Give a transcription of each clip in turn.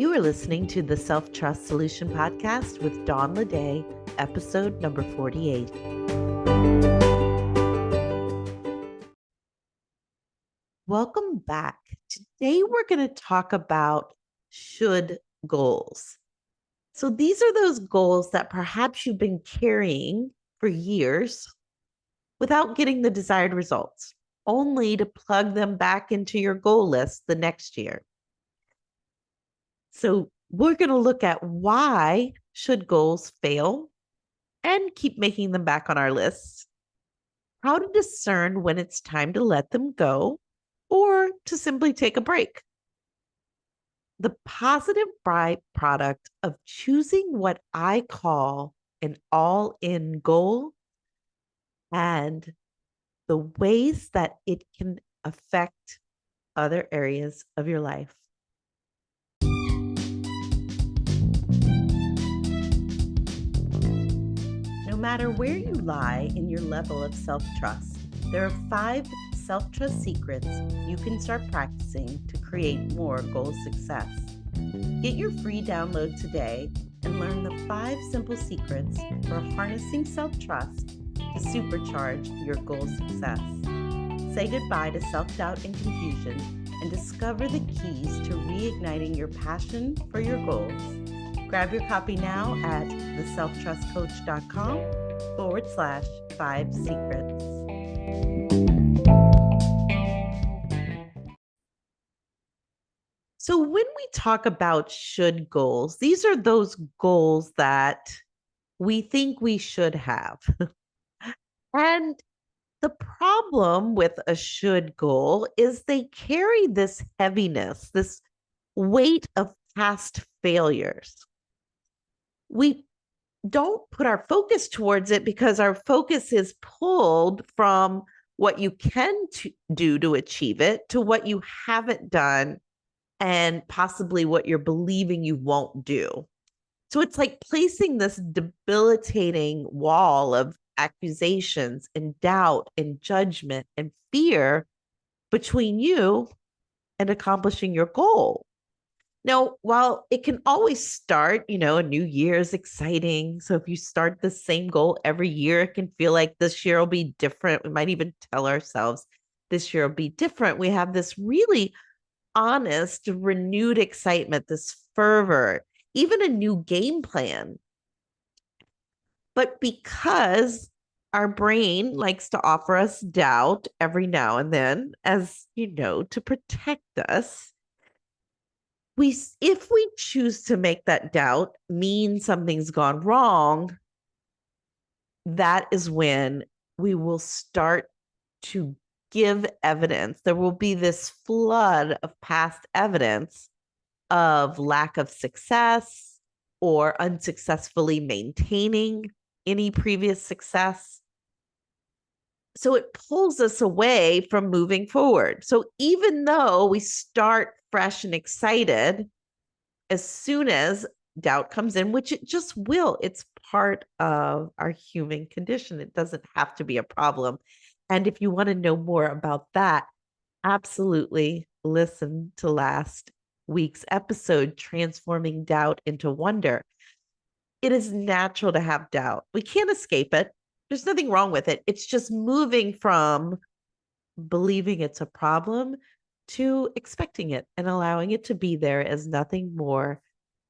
You are listening to the Self-Trust Solution Podcast with Dawn Leday, episode number 48. Welcome back. Today we're going to talk about should goals. So these are those goals that perhaps you've been carrying for years without getting the desired results, only to plug them back into your goal list the next year. So we're going to look at why should goals fail and keep making them back on our lists, how to discern when it's time to let them go or to simply take a break. The positive byproduct of choosing what I call an all-in goal and the ways that it can affect other areas of your life. No matter where you lie in your level of self-trust, there are 5 self-trust secrets you can start practicing to create more goal success. Get your free download today and learn the 5 simple secrets for harnessing self-trust to supercharge your goal success. Say goodbye to self-doubt and confusion and discover the keys to reigniting your passion for your goals. Grab your copy now at theselftrustcoach.com/5 secrets. So when we talk about should goals, these are those goals that we think we should have. And the problem with a should goal is they carry this heaviness, this weight of past failures. We don't put our focus towards it because our focus is pulled from what you can do to achieve it to what you haven't done and possibly what you're believing you won't do. So it's like placing this debilitating wall of accusations and doubt and judgment and fear between you and accomplishing your goal. Now, while it can always start, a new year is exciting. So if you start the same goal every year, it can feel like this year will be different. We might even tell ourselves this year will be different. We have this really honest, renewed excitement, this fervor, even a new game plan. But because our brain likes to offer us doubt every now and then, as you know, to protect us, if we choose to make that doubt mean something's gone wrong, that is when we will start to give evidence. There will be this flood of past evidence of lack of success or unsuccessfully maintaining any previous success. So it pulls us away from moving forward. So even though we start fresh and excited, as soon as doubt comes in, which it just will, it's part of our human condition. It doesn't have to be a problem. And if you want to know more about that, absolutely listen to last week's episode, Transforming Doubt into Wonder. It is natural to have doubt. We can't escape it. There's nothing wrong with it. It's just moving from believing it's a problem to expecting it and allowing it to be there as nothing more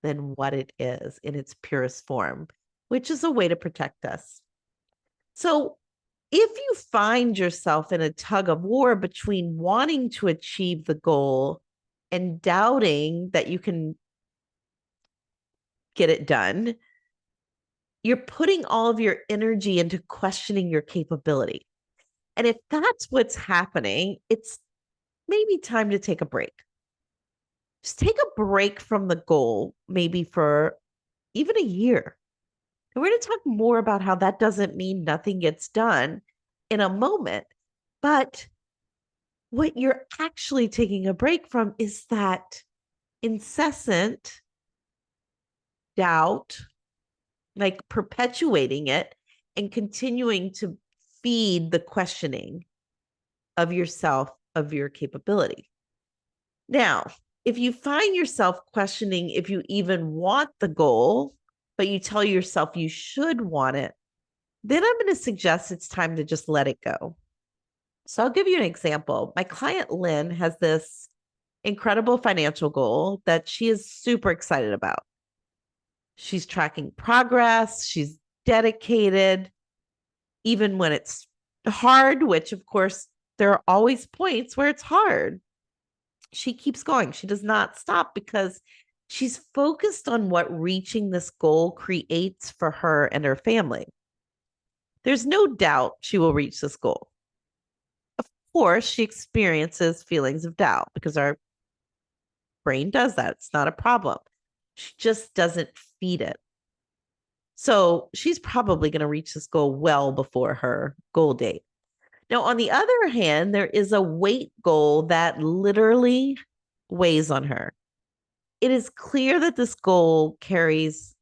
than what it is in its purest form, which is a way to protect us. So if you find yourself in a tug of war between wanting to achieve the goal and doubting that you can get it done, you're putting all of your energy into questioning your capability. And if that's what's happening, it's maybe time to take a break. Just take a break from the goal, maybe for even a year. And we're going to talk more about how that doesn't mean nothing gets done in a moment. But what you're actually taking a break from is that incessant doubt, like perpetuating it and continuing to feed the questioning of yourself, of your capability. Now, If you find yourself questioning if you even want the goal, but you tell yourself you should want it, then I'm going to suggest it's time to just let it go. So I'll give you an example. My client Lynn has this incredible financial goal that she is super excited about. She's tracking progress, she's dedicated, even when it's hard, which of course, there are always points where it's hard. She keeps going. She does not stop because she's focused on what reaching this goal creates for her and her family. There's no doubt she will reach this goal. Of course, she experiences feelings of doubt because our brain does that. It's not a problem. She just doesn't feed it. So she's probably going to reach this goal well before her goal date. Now, on the other hand, there is a weight goal that literally weighs on her. It is clear that this goal carries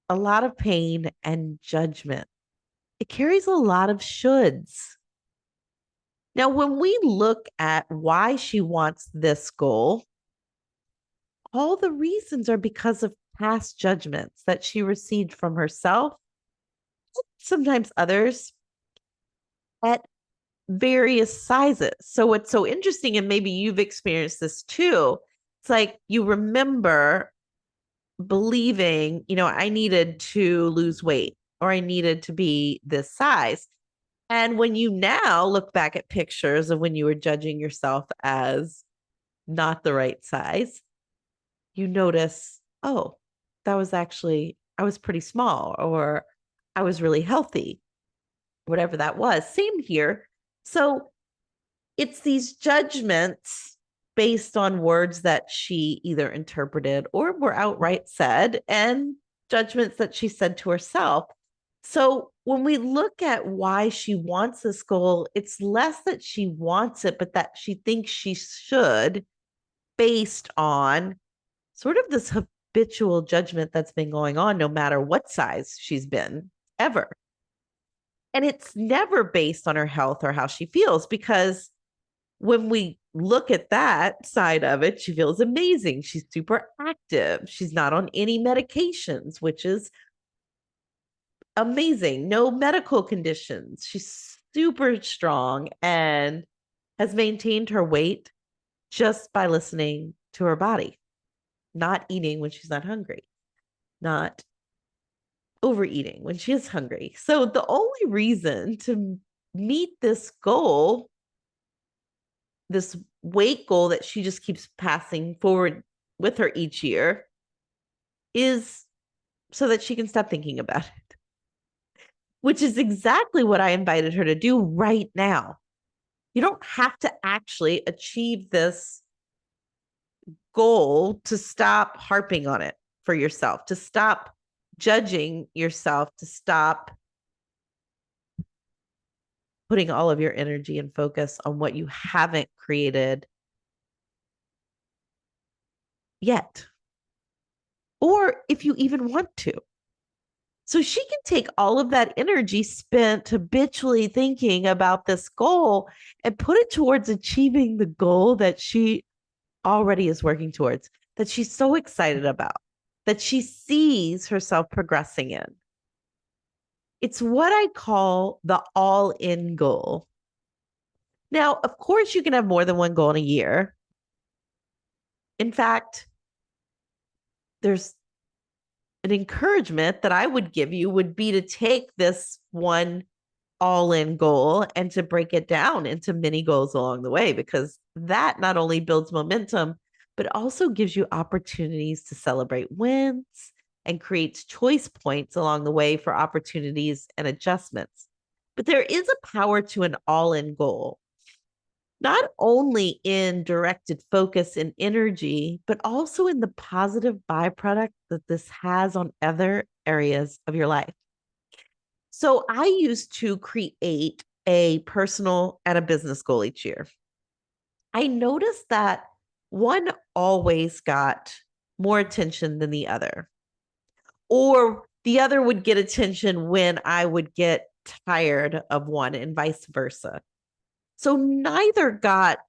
a lot of pain and judgment. It carries a lot of shoulds. Now, when we look at why she wants this goal, all the reasons are because of past judgments that she received from herself, sometimes others, at various sizes. So, what's so interesting, and maybe you've experienced this too, it's like you remember believing, I needed to lose weight or I needed to be this size. And when you now look back at pictures of when you were judging yourself as not the right size, you notice, oh, that was actually, I was pretty small or I was really healthy, whatever that was. Same here. So it's these judgments based on words that she either interpreted or were outright said, and judgments that she said to herself. So when we look at why she wants this goal, it's less that she wants it, but that she thinks she should, based on sort of this habitual judgment that's been going on, no matter what size she's been ever. And it's never based on her health or how she feels, because when we look at that side of it, she feels amazing. She's super active. She's not on any medications, which is amazing. No medical conditions. She's super strong and has maintained her weight just by listening to her body, not eating when she's not hungry, not overeating when she is hungry. So the only reason to meet this goal, this weight goal that she just keeps passing forward with her each year, is so that she can stop thinking about it, which is exactly what I invited her to do right now. You don't have to actually achieve this goal to stop harping on it for yourself, to stop judging yourself, to stop putting all of your energy and focus on what you haven't created yet, or if you even want to. So she can take all of that energy spent habitually thinking about this goal and put it towards achieving the goal that she already is working towards, that she's so excited about, that she sees herself progressing in. It's what I call the all-in goal. Now, of course, you can have more than one goal in a year. In fact, there's an encouragement that I would give you would be to take this one all-in goal and to break it down into mini goals along the way, because that not only builds momentum, but also gives you opportunities to celebrate wins and creates choice points along the way for opportunities and adjustments. But there is a power to an all-in goal, not only in directed focus and energy, but also in the positive byproduct that this has on other areas of your life. So I used to create a personal and a business goal each year. I noticed that one always got more attention than the other, or the other would get attention when I would get tired of one, and vice versa. So neither got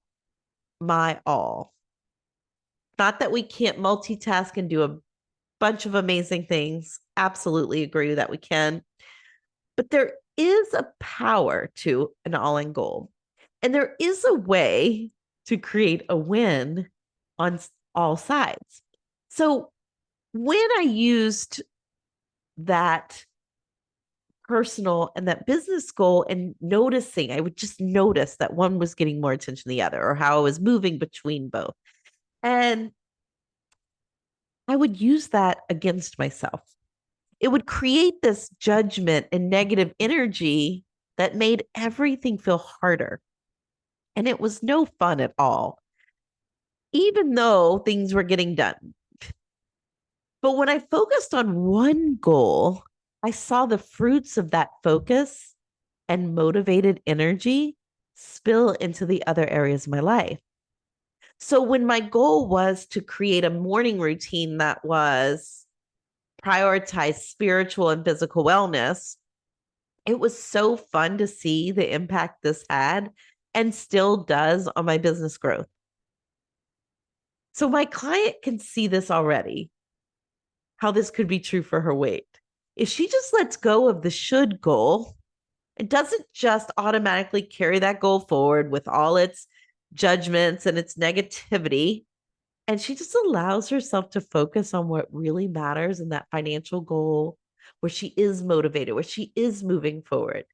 my all. Not that we can't multitask and do a bunch of amazing things. Absolutely agree that we can. But there is a power to an all-in goal. And there is a way to create a win on all sides. So when I used that personal and that business goal and noticing, I would just notice that one was getting more attention than the other, or how I was moving between both. And I would use that against myself. It would create this judgment and negative energy that made everything feel harder. And it was no fun at all, even though things were getting done. But when I focused on one goal, I saw the fruits of that focus and motivated energy spill into the other areas of my life. So when my goal was to create a morning routine that was prioritize spiritual and physical wellness, it was so fun to see the impact this had and still does on my business growth. So my client can see this already, how this could be true for her weight. If she just lets go of the should goal and doesn't just automatically carry that goal forward with all its judgments and its negativity, and she just allows herself to focus on what really matters in that financial goal, where she is motivated, where she is moving forward,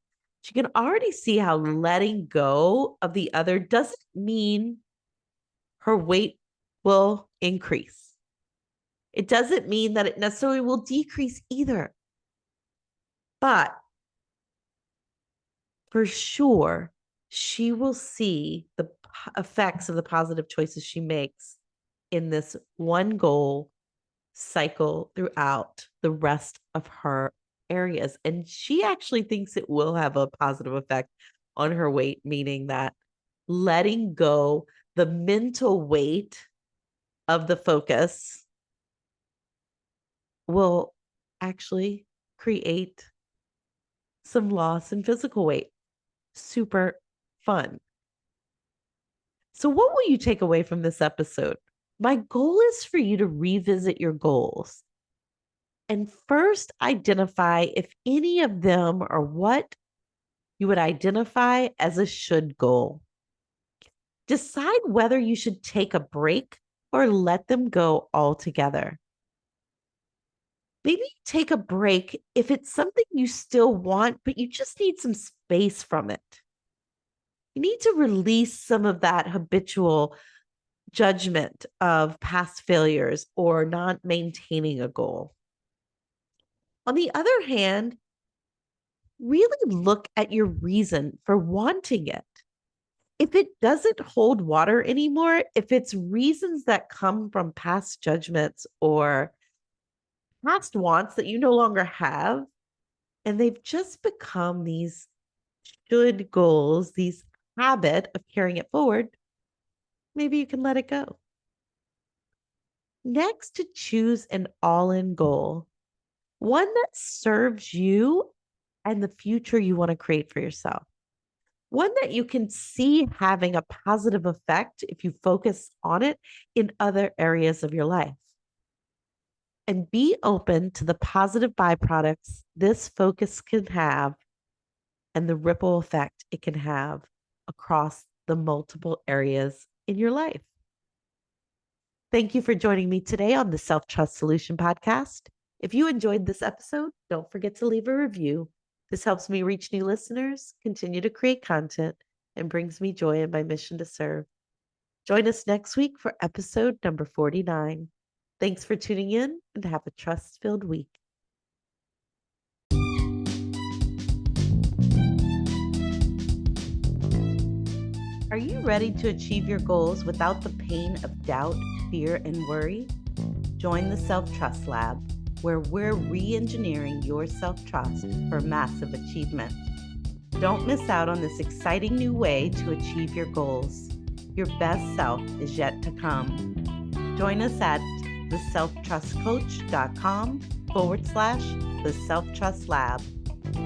she can already see how letting go of the other doesn't mean her weight will increase. It doesn't mean that it necessarily will decrease either. But for sure, she will see the effects of the positive choices she makes in this one goal cycle throughout the rest of her areas. And she actually thinks it will have a positive effect on her weight, meaning that letting go the mental weight of the focus will actually create some loss in physical weight. Super fun. So what will you take away from this episode? My goal is for you to revisit your goals and first identify if any of them are what you would identify as a should goal. Decide whether you should take a break or let them go altogether. Maybe take a break if it's something you still want, but you just need some space from it. You need to release some of that habitual judgment of past failures or not maintaining a goal. On the other hand, really look at your reason for wanting it. If it doesn't hold water anymore, if it's reasons that come from past judgments or past wants that you no longer have, and they've just become these should goals, these habit of carrying it forward, maybe you can let it go. Next, to choose an all-in goal, one that serves you and the future you want to create for yourself. One that you can see having a positive effect if you focus on it in other areas of your life. And be open to the positive byproducts this focus can have and the ripple effect it can have across the multiple areas in your life. Thank you for joining me today on the Self-Trust Solution Podcast. If you enjoyed this episode, don't forget to leave a review. This helps me reach new listeners, continue to create content, and brings me joy in my mission to serve. Join us next week for episode number 49. Thanks for tuning in and have a trust-filled week. Are you ready to achieve your goals without the pain of doubt, fear, and worry? Join the Self-Trust Lab, where we're re-engineering your self-trust for massive achievement. Don't miss out on this exciting new way to achieve your goals. Your best self is yet to come. Join us at theselftrustcoach.com/the Self-Trust Lab.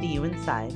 See you inside.